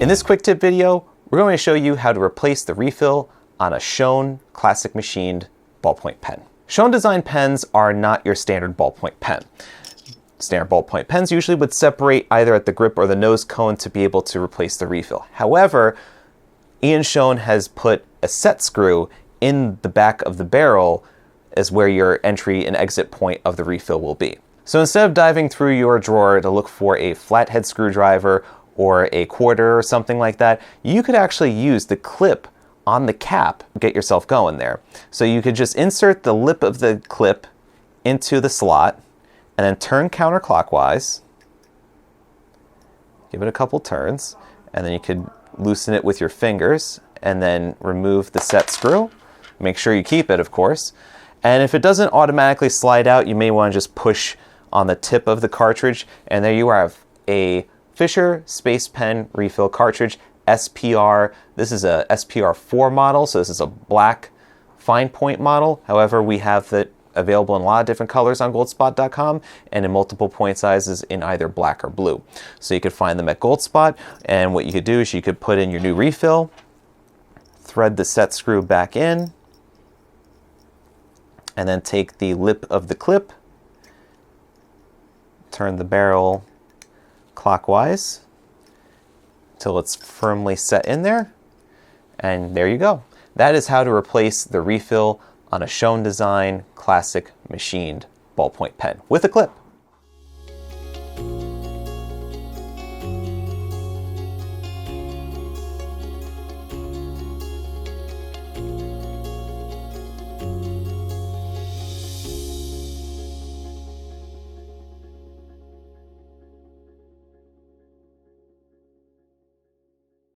In this quick tip video, we're going to show you how to replace the refill on a Schon classic machined ballpoint pen. Schon design pens are not your standard ballpoint pen. Standard ballpoint pens usually would separate either at the grip or the nose cone to be able to replace the refill. However, Ian Schon has put a set screw in the back of the barrel as where your entry and exit point of the refill will be. So instead of diving through your drawer to look for a flathead screwdriver or a quarter or something like that, you could actually use the clip on the cap to get yourself going there. So you could just insert the lip of the clip into the slot and then turn counterclockwise, give it a couple turns, and then you could loosen it with your fingers and then remove the set screw. Make sure you keep it, of course. And if it doesn't automatically slide out, you may want to just push on the tip of the cartridge, and there you have a Fisher Space Pen Refill Cartridge SPR. This is a SPR 4 model, so this is a black fine point model. However, we have it available in a lot of different colors on goldspot.com and in multiple point sizes in either black or blue. So you could find them at Goldspot, and what you could do is you could put in your new refill, thread the set screw back in, and then take the lip of the clip, turn the barrel clockwise till it's firmly set in there, and there you go. That is how to replace the refill on a Schon design classic machined ballpoint pen with a clip.